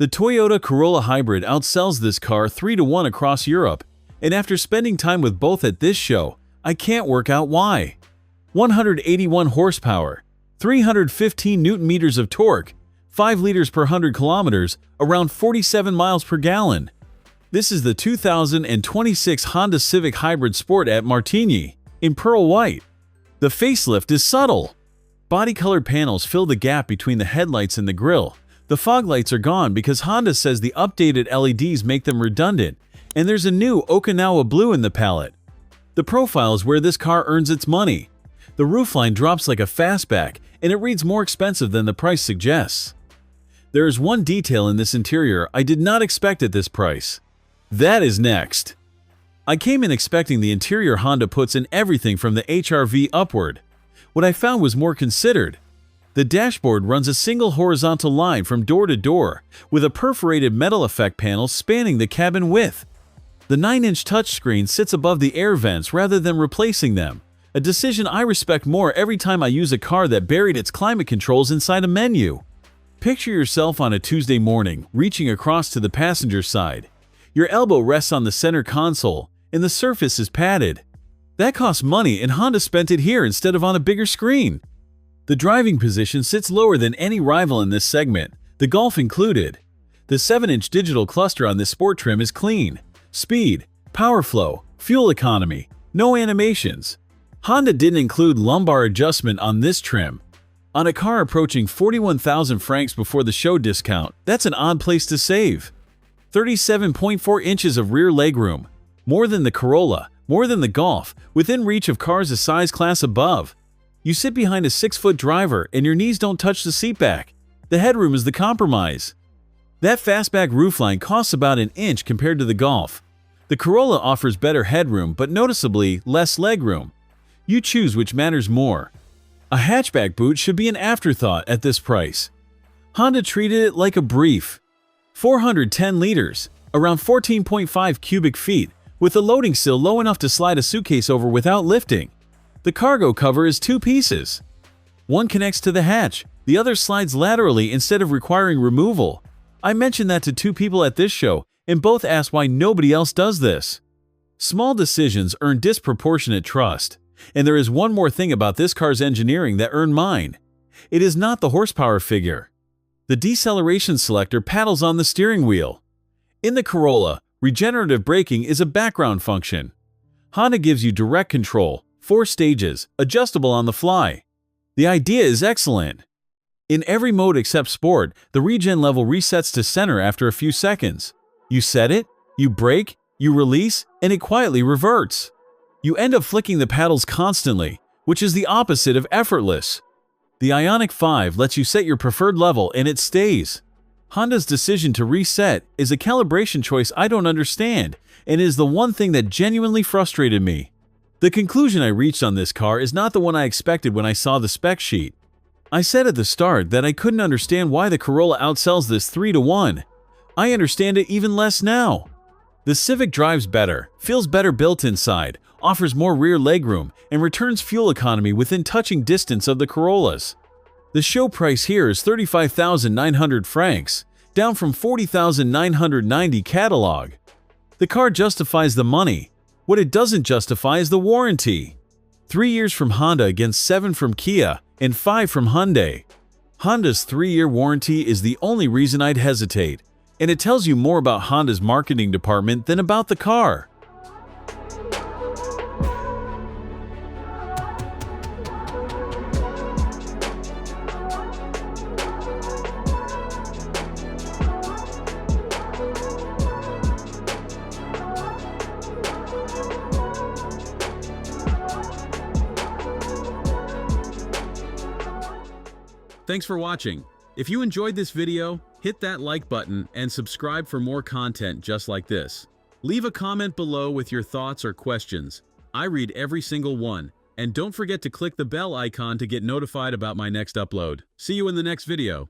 The Toyota Corolla Hybrid outsells this car 3-to-1 across Europe, and after spending time with both at this show, I can't work out why. 181 horsepower, 315 Nm of torque, 5 liters per 100 kilometers, around 47 miles per gallon. This is the 2026 Honda Civic Hybrid Sport at Martigny, in pearl white. The facelift is subtle. Body-colored panels fill the gap between the headlights and the grille. The fog lights are gone because Honda says the updated LEDs make them redundant, and there's a new Okinawa blue in the palette. The profile is where this car earns its money. The roofline drops like a fastback, and it reads more expensive than the price suggests. There is one detail in this interior I did not expect at this price. That is next. I came in expecting the interior Honda puts in everything from the HR-V upward. What I found was more considered. The dashboard runs a single horizontal line from door to door, with a perforated metal effect panel spanning the cabin width. The 9-inch touchscreen sits above the air vents rather than replacing them, a decision I respect more every time I use a car that buried its climate controls inside a menu. Picture yourself on a Tuesday morning, reaching across to the passenger side. Your elbow rests on the center console, and the surface is padded. That costs money, and Honda spent it here instead of on a bigger screen. The driving position sits lower than any rival in this segment, the Golf included. The 7-inch digital cluster on this sport trim is clean. Speed, power flow, fuel economy, no animations. Honda didn't include lumbar adjustment on this trim. On a car approaching 41,000 francs before the show discount, that's an odd place to save. 37.4 inches of rear legroom, more than the Corolla, more than the Golf, within reach of cars a size class above. You sit behind a 6-foot driver and your knees don't touch the seatback. The headroom is the compromise. That fastback roofline costs about an inch compared to the Golf. The Corolla offers better headroom but noticeably less legroom. You choose which matters more. A hatchback boot should be an afterthought at this price. Honda treated it like a brief. 410 liters, around 14.5 cubic feet, with the loading sill low enough to slide a suitcase over without lifting. The cargo cover is 2 pieces. One connects to the hatch, the other slides laterally instead of requiring removal. I mentioned that to 2 people at this show, and both asked why nobody else does this. Small decisions earn disproportionate trust, and there is one more thing about this car's engineering that earned mine. It is not the horsepower figure. The deceleration selector paddles on the steering wheel. In the Corolla, regenerative braking is a background function. Honda gives you direct control, 4 stages, adjustable on the fly. The idea is excellent. In every mode except Sport, the regen level resets to center after a few seconds. You set it, you brake, you release, and it quietly reverts. You end up flicking the paddles constantly, which is the opposite of effortless. The Ioniq 5 lets you set your preferred level and it stays. Honda's decision to reset is a calibration choice I don't understand, and is the one thing that genuinely frustrated me. The conclusion I reached on this car is not the one I expected when I saw the spec sheet. I said at the start that I couldn't understand why the Corolla outsells this 3-to-1. I understand it even less now. The Civic drives better, feels better built inside, offers more rear legroom, and returns fuel economy within touching distance of the Corollas. The show price here is 35,900 francs, down from 40,990 catalog. The car justifies the money. What it doesn't justify is the warranty. 3 years from Honda against 7 from Kia and 5 from Hyundai. Honda's 3-year warranty is the only reason I'd hesitate, and it tells you more about Honda's marketing department than about the car. Thanks for watching. If you enjoyed this video, hit that like button and subscribe for more content just like this. Leave a comment below with your thoughts or questions. I read every single one. And don't forget to click the bell icon to get notified about my next upload. See you in the next video.